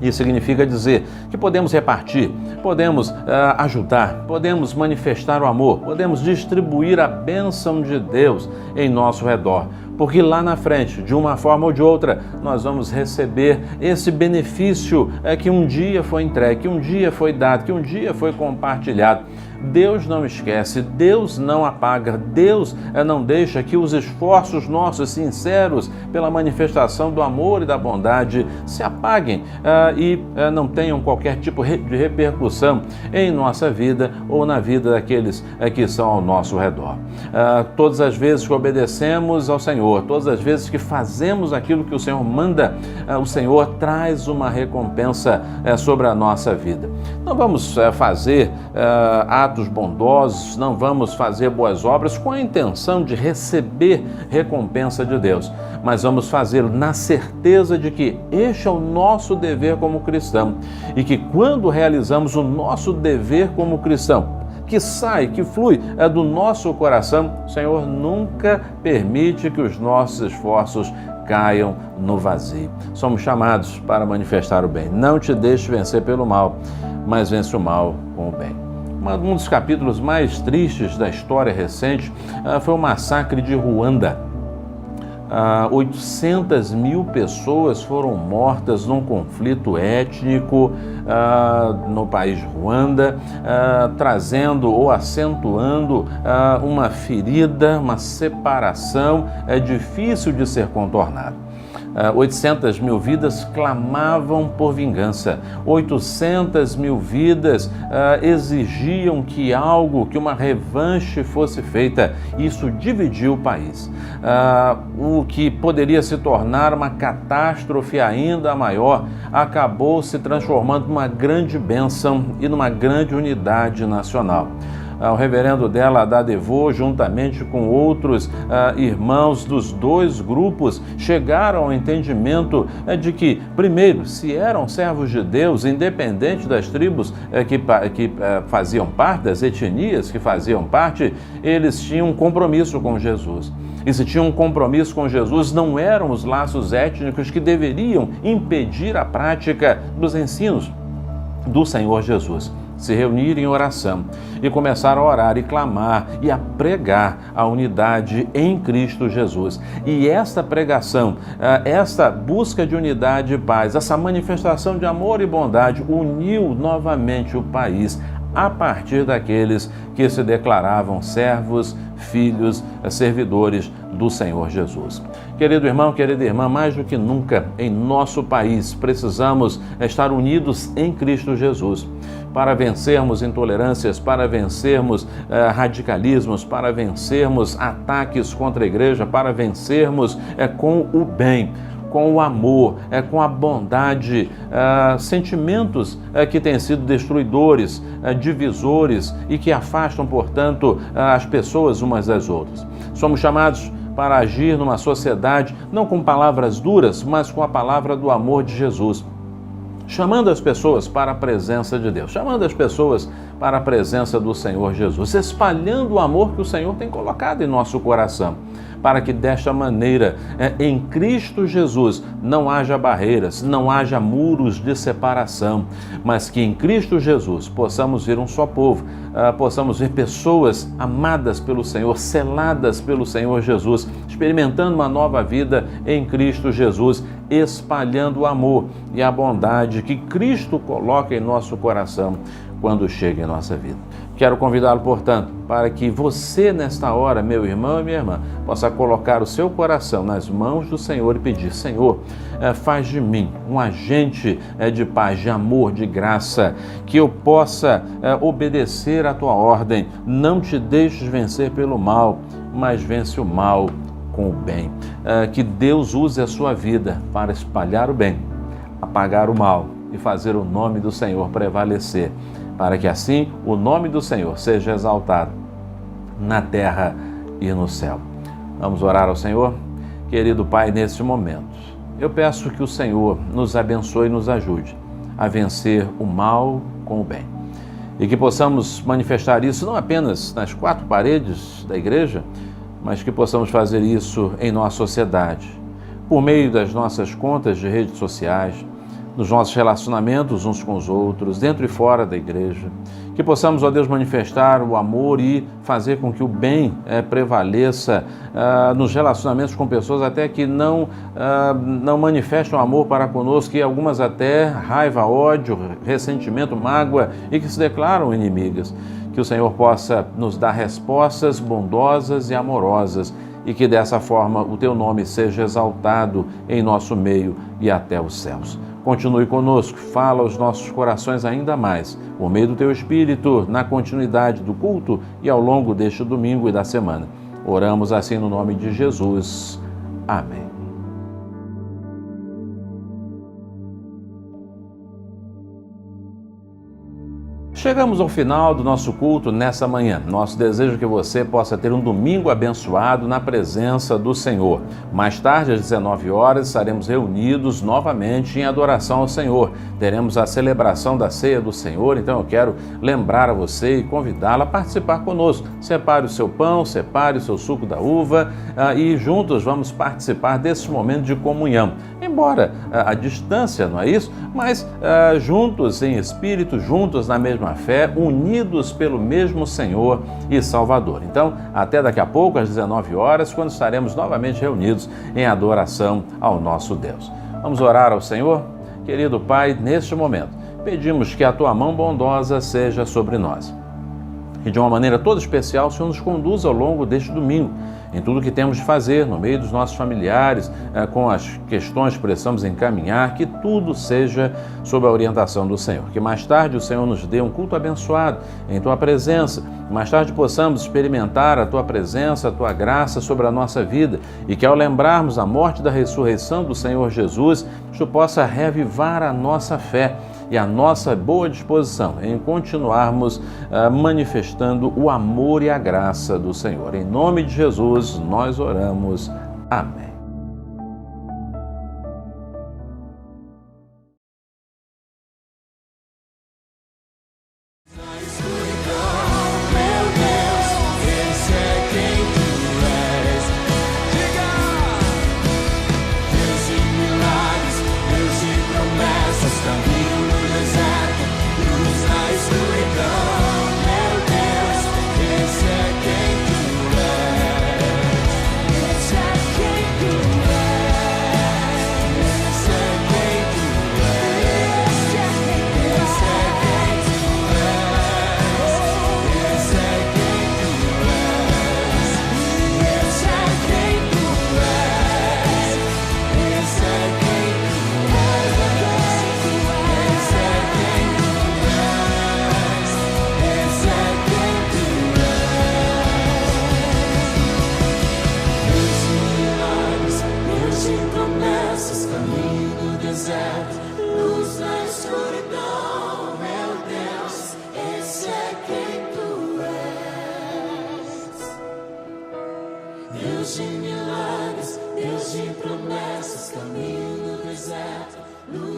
Isso significa dizer que podemos repartir, podemos ajudar, podemos manifestar o amor, podemos distribuir a bênção de Deus em nosso redor. Porque lá na frente, de uma forma ou de outra, nós vamos receber esse benefício que um dia foi entregue, que um dia foi dado, que um dia foi compartilhado. Deus não esquece, Deus não apaga, Deus não deixa que os esforços nossos sinceros pela manifestação do amor e da bondade se apaguem e não tenham qualquer tipo de repercussão em nossa vida ou na vida daqueles que estão ao nosso redor. Todas as vezes que obedecemos ao Senhor, todas as vezes que fazemos aquilo que o Senhor manda, o Senhor traz uma recompensa sobre a nossa vida. Não vamos fazer atos bondosos, não vamos fazer boas obras com a intenção de receber recompensa de Deus, mas vamos fazê-lo na certeza de que este é o nosso dever como cristão e que quando realizamos o nosso dever como cristão, que sai, que flui do nosso coração, o Senhor nunca permite que os nossos esforços caiam no vazio. Somos chamados para manifestar o bem. Não te deixe vencer pelo mal, mas vence o mal com o bem. Um dos capítulos mais tristes da história recente foi o massacre de Ruanda. 800 mil pessoas foram mortas num conflito étnico no país de Ruanda, trazendo ou acentuando uma ferida, uma separação difícil de ser contornada. 800 mil vidas clamavam por vingança. 800 mil vidas exigiam que uma revanche fosse feita. Isso dividiu o país. O que poderia se tornar uma catástrofe ainda maior acabou se transformando numa grande bênção e numa grande unidade nacional. O reverendo Della Dadevô, juntamente com outros irmãos dos dois grupos, chegaram ao entendimento de que, primeiro, se eram servos de Deus, independente das tribos que faziam parte, das etnias que faziam parte, eles tinham um compromisso com Jesus. E se tinham um compromisso com Jesus, não eram os laços étnicos que deveriam impedir a prática dos ensinos do Senhor Jesus. Se reuniram em oração e começaram a orar e clamar e a pregar a unidade em Cristo Jesus. E esta pregação, esta busca de unidade e paz, essa manifestação de amor e bondade uniu novamente o país a partir daqueles que se declaravam servos, filhos, servidores do Senhor Jesus. Querido irmão, querida irmã, mais do que nunca em nosso país precisamos estar unidos em Cristo Jesus para vencermos intolerâncias, para vencermos radicalismos, para vencermos ataques contra a igreja, para vencermos com o bem, com o amor, com a bondade, sentimentos que têm sido destruidores, divisores e que afastam, portanto, as pessoas umas das outras. Somos chamados para agir numa sociedade não com palavras duras, mas com a palavra do amor de Jesus. chamando as pessoas para a presença de Deus, chamando as pessoas para a presença do Senhor Jesus, espalhando o amor que o Senhor tem colocado em nosso coração, para que desta maneira, em Cristo Jesus, não haja barreiras, não haja muros de separação, mas que em Cristo Jesus possamos ver um só povo, possamos ver pessoas amadas pelo Senhor, seladas pelo Senhor Jesus, experimentando uma nova vida em Cristo Jesus, espalhando o amor e a bondade que Cristo coloca em nosso coração quando chega em nossa vida. Quero convidá-lo, portanto, para que você, nesta hora, meu irmão e minha irmã, possa colocar o seu coração nas mãos do Senhor e pedir: Senhor, faz de mim um agente de paz, de amor, de graça, que eu possa obedecer à tua ordem. Não te deixes vencer pelo mal, mas vence o mal com o bem. Que Deus use a sua vida para espalhar o bem, apagar o mal e fazer o nome do Senhor prevalecer, para que assim o nome do Senhor seja exaltado na terra e no céu. Vamos orar ao Senhor? Querido Pai, nesse momento, eu peço que o Senhor nos abençoe e nos ajude a vencer o mal com o bem. E que possamos manifestar isso não apenas nas quatro paredes da igreja, mas que possamos fazer isso em nossa sociedade, por meio das nossas contas de redes sociais, nos nossos relacionamentos uns com os outros, dentro e fora da igreja. Que possamos, ó Deus, manifestar o amor e fazer com que o bem prevaleça nos relacionamentos com pessoas até que não manifestam amor para conosco, e algumas até raiva, ódio, ressentimento, mágoa, e que se declaram inimigas. Que o Senhor possa nos dar respostas bondosas e amorosas, e que dessa forma o teu nome seja exaltado em nosso meio e até os céus. Continue conosco, fala aos nossos corações ainda mais, por meio do teu Espírito, na continuidade do culto e ao longo deste domingo e da semana. Oramos assim no nome de Jesus. Amém. Chegamos ao final do nosso culto nessa manhã. Nosso desejo é que você possa ter um domingo abençoado na presença do Senhor. Mais tarde, às 19 horas, estaremos reunidos novamente em adoração ao Senhor. Teremos a celebração da Ceia do Senhor, então eu quero lembrar a você e convidá-la a participar conosco. Separe o seu pão, separe o seu suco da uva e juntos vamos participar desse momento de comunhão. Embora à distância, não é isso? Mas juntos em espírito, juntos na mesma fé, unidos pelo mesmo Senhor e Salvador. Então, até daqui a pouco, às 19 horas, quando estaremos novamente reunidos em adoração ao nosso Deus. Vamos orar ao Senhor? Querido Pai, neste momento, pedimos que a Tua mão bondosa seja sobre nós. E de uma maneira toda especial, o Senhor nos conduza ao longo deste domingo, em tudo que temos de fazer, no meio dos nossos familiares, com as questões que precisamos encaminhar, que tudo seja sob a orientação do Senhor. Que mais tarde o Senhor nos dê um culto abençoado em Tua presença, que mais tarde possamos experimentar a Tua presença, a Tua graça sobre a nossa vida, e que ao lembrarmos a morte e da ressurreição do Senhor Jesus, isto possa reavivar a nossa fé e a nossa boa disposição em continuarmos manifestando o amor e a graça do Senhor. Em nome de Jesus, nós oramos. Amém. Esse é quem tu és.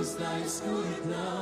luz da escuridão.